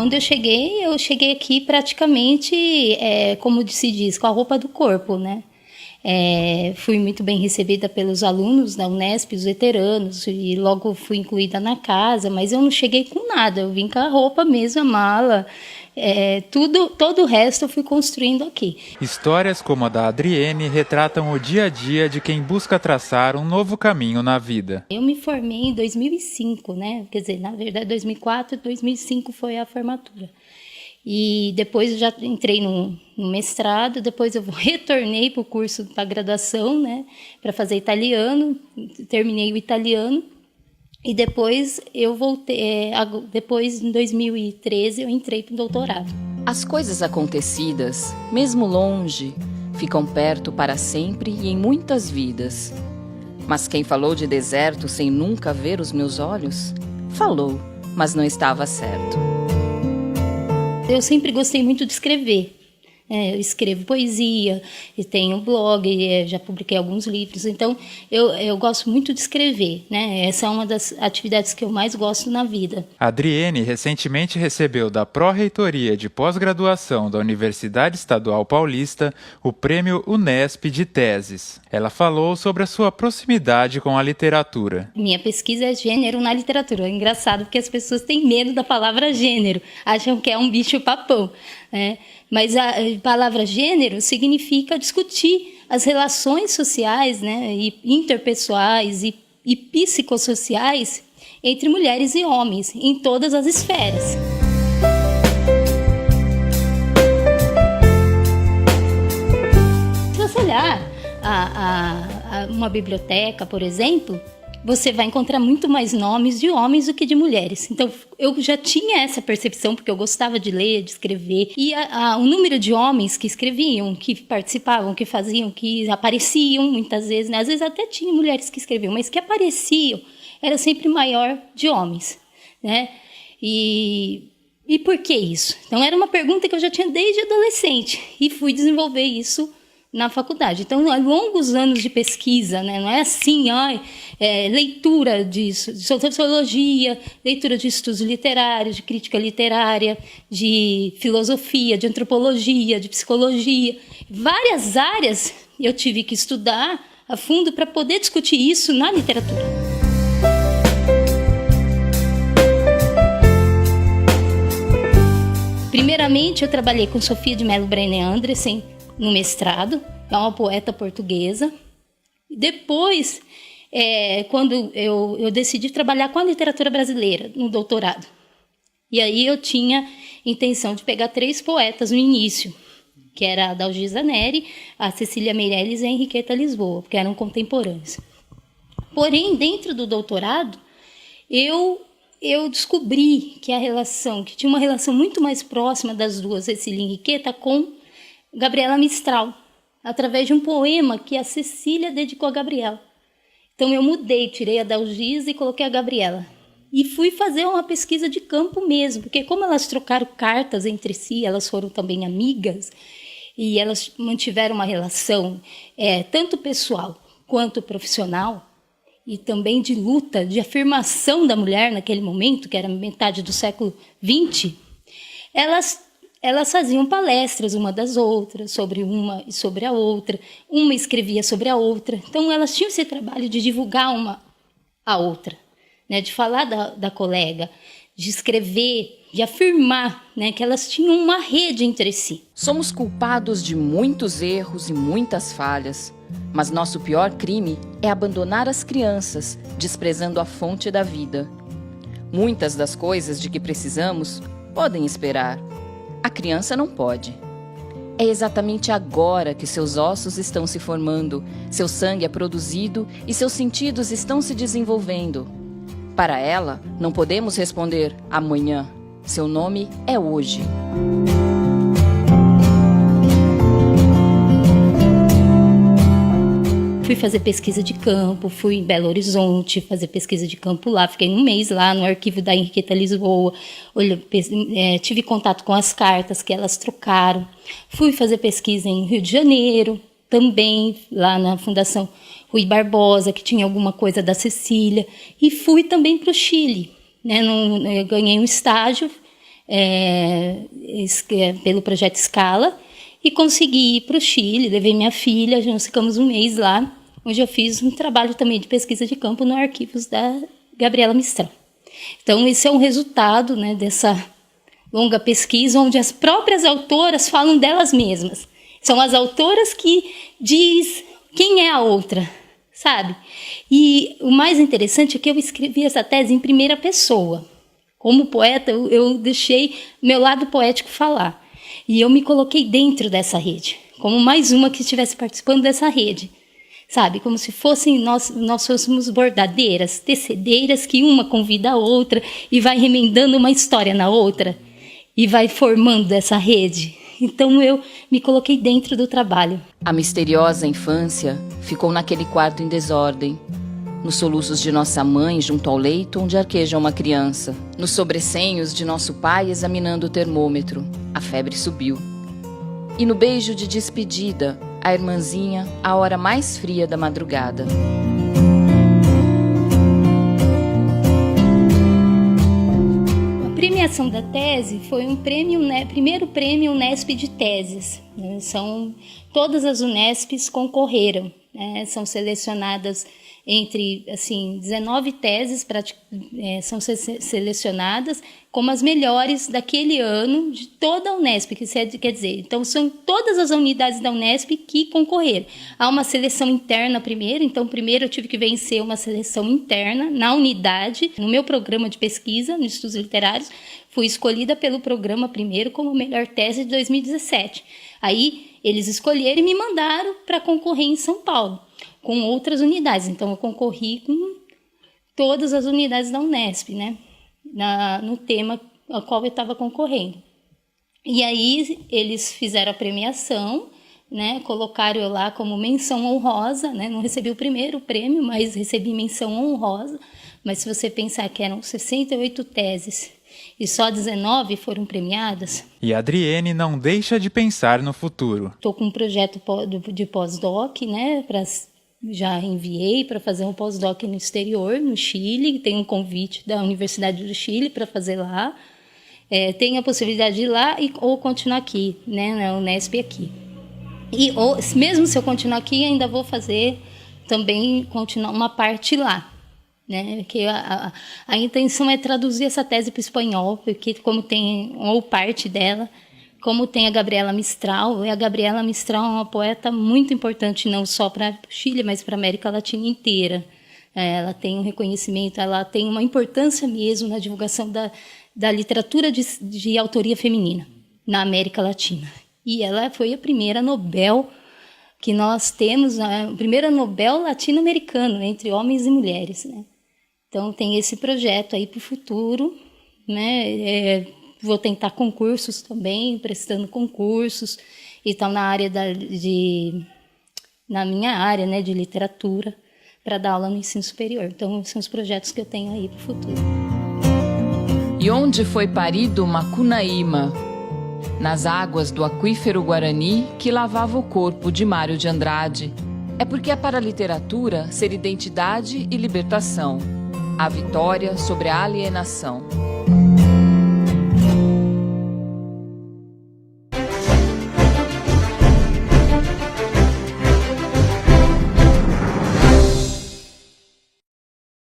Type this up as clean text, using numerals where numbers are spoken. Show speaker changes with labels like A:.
A: quando eu cheguei aqui praticamente, como se diz, com a roupa do corpo, né? Fui muito bem recebida pelos alunos da Unesp, os veteranos, e logo fui incluída na casa, mas eu não cheguei com nada, eu vim com a roupa mesmo, a mala, todo o resto eu fui construindo aqui.
B: Histórias como a da Adriene retratam o dia a dia de quem busca traçar um novo caminho na vida.
A: Eu me formei em 2005, né? Quer dizer, na verdade 2004 e 2005 foi a formatura. E depois eu já entrei no mestrado, depois eu retornei para o curso da graduação, né, para fazer italiano, terminei o italiano, e depois eu voltei, depois em 2013 eu entrei para o doutorado.
C: As coisas acontecidas, mesmo longe, ficam perto para sempre e em muitas vidas. Mas quem falou de deserto sem nunca ver os meus olhos? Falou, mas não estava certo.
A: Eu sempre gostei muito de escrever. Eu escrevo poesia, e tenho blog, já publiquei alguns livros. Então, eu gosto muito de escrever, né? Essa é uma das atividades que eu mais gosto na vida.
B: A Adriene recentemente recebeu da Pró-Reitoria de Pós-Graduação da Universidade Estadual Paulista o Prêmio Unesp de Teses. Ela falou sobre a sua proximidade com a literatura.
A: Minha pesquisa é gênero na literatura. É engraçado porque as pessoas têm medo da palavra gênero, acham que é um bicho-papão, né? Mas a palavra gênero significa discutir as relações sociais, né, e interpessoais e psicossociais entre mulheres e homens, em todas as esferas. Se você olhar uma biblioteca, por exemplo, você vai encontrar muito mais nomes de homens do que de mulheres. Então, eu já tinha essa percepção, porque eu gostava de ler, de escrever. E o número de homens que escreviam, que participavam, que faziam, que apareciam muitas vezes, né? Às vezes até tinha mulheres que escreviam, mas que apareciam era sempre maior de homens, né? E por que isso? Então, era uma pergunta que eu já tinha desde adolescente e fui desenvolver isso na faculdade. Então, há longos anos de pesquisa, né? Não é assim, leitura de sociologia, leitura de estudos literários, de crítica literária, de filosofia, de antropologia, de psicologia. Várias áreas eu tive que estudar a fundo para poder discutir isso na literatura. Primeiramente, eu trabalhei com Sofia de Mello Brené Andressen, no mestrado, é uma poeta portuguesa. Depois, quando eu decidi trabalhar com a literatura brasileira no doutorado. E aí eu tinha intenção de pegar 3 poetas no início, que era a Dalgisa Neri, a Cecília Meirelles e a Henriqueta Lisboa, porque eram contemporâneos. Porém, dentro do doutorado, eu descobri que que tinha uma relação muito mais próxima das duas, Cecília e Henriqueta, com Gabriela Mistral, através de um poema que a Cecília dedicou a Gabriela. Então eu mudei, tirei a Dalgisa e coloquei a Gabriela. E fui fazer uma pesquisa de campo mesmo, porque como elas trocaram cartas entre si, elas foram também amigas, e elas mantiveram uma relação tanto pessoal quanto profissional, e também de luta, de afirmação da mulher naquele momento, que era metade do século XX, elas faziam palestras uma das outras, sobre uma e sobre a outra. Uma escrevia sobre a outra. Então, elas tinham esse trabalho de divulgar uma a outra, né? De falar da colega, de escrever, de afirmar, né? Que elas tinham uma rede entre si.
C: Somos culpados de muitos erros e muitas falhas, mas nosso pior crime é abandonar as crianças, desprezando a fonte da vida. Muitas das coisas de que precisamos podem esperar. A criança não pode. É exatamente agora que seus ossos estão se formando, seu sangue é produzido e seus sentidos estão se desenvolvendo. Para ela, não podemos responder amanhã. Seu nome é hoje.
A: Fui fazer pesquisa de campo, fui em Belo Horizonte fazer pesquisa de campo lá, fiquei um mês lá no arquivo da Henriqueta Lisboa, tive contato com as cartas que elas trocaram. Fui fazer pesquisa em Rio de Janeiro, também lá na Fundação Rui Barbosa, que tinha alguma coisa da Cecília, e fui também para o Chile, né? Eu ganhei um estágio pelo projeto Scala, e consegui ir para o Chile, levei minha filha, nós ficamos um mês lá, onde eu fiz um trabalho também de pesquisa de campo no arquivos da Gabriela Mistral. Então, esse é um resultado, né, dessa longa pesquisa, onde as próprias autoras falam delas mesmas. São as autoras que diz quem é a outra, sabe? E o mais interessante é que eu escrevi essa tese em primeira pessoa. Como poeta, eu deixei meu lado poético falar. E eu me coloquei dentro dessa rede, como mais uma que estivesse participando dessa rede. Sabe, como se fossem nós fôssemos bordadeiras, tecedeiras, que uma convida a outra e vai remendando uma história na outra e vai formando essa rede. Então eu me coloquei dentro do trabalho.
C: A misteriosa infância ficou naquele quarto em desordem, nos soluços de nossa mãe junto ao leito onde arqueja uma criança, nos sobressenhos de nosso pai examinando o termômetro. A febre subiu. E no beijo de despedida, a irmãzinha, a hora mais fria da madrugada.
A: A premiação da tese foi um prêmio, primeiro prêmio Unesp de teses. Todas as Unesps concorreram, né? São selecionadas entre 19 teses, são selecionadas como as melhores daquele ano de toda a Unesp, quer dizer, então são todas as unidades da Unesp que concorreram. Há uma seleção interna primeiro, então primeiro eu tive que vencer uma seleção interna na unidade. No meu programa de pesquisa, no Estudos Literários, fui escolhida pelo programa primeiro como melhor tese de 2017. Aí eles escolheram e me mandaram para concorrer em São Paulo, com outras unidades. Então, eu concorri com todas as unidades da Unesp, né? No tema ao qual eu estava concorrendo. E aí, eles fizeram a premiação, né? Colocaram eu lá como menção honrosa, né? Não recebi o primeiro prêmio, mas recebi menção honrosa. Mas se você pensar que eram 68 teses e só 19 foram premiadas.
B: E a Adriene não deixa de pensar no futuro.
A: Estou com um projeto de pós-doc, né? Já enviei para fazer um pós-doc no exterior, no Chile. Tem um convite da Universidade do Chile para fazer lá. Tenho a possibilidade de ir lá ou continuar aqui, né, na Unesp aqui. Ou, mesmo se eu continuar aqui, ainda vou fazer também continuar uma parte lá. Né? Que a intenção é traduzir essa tese para o espanhol, porque como tem, ou parte dela, como tem a Gabriela Mistral, e a Gabriela Mistral é uma poeta muito importante, não só para o Chile, mas para a América Latina inteira. Ela tem um reconhecimento, ela tem uma importância mesmo na divulgação da literatura de autoria feminina na América Latina. E ela foi a primeira Nobel que nós temos, a primeira Nobel latino-americano entre homens e mulheres, né? Então tem esse projeto aí para o futuro, né? Vou tentar concursos também, prestando concursos, e estão na área na minha área, né, de literatura, para dar aula no ensino superior. Então são os projetos que eu tenho aí para o futuro.
C: E onde foi parido Macunaíma? Nas águas do aquífero Guarani que lavava o corpo de Mário de Andrade. É porque é para a literatura ser identidade e libertação. A vitória sobre a alienação.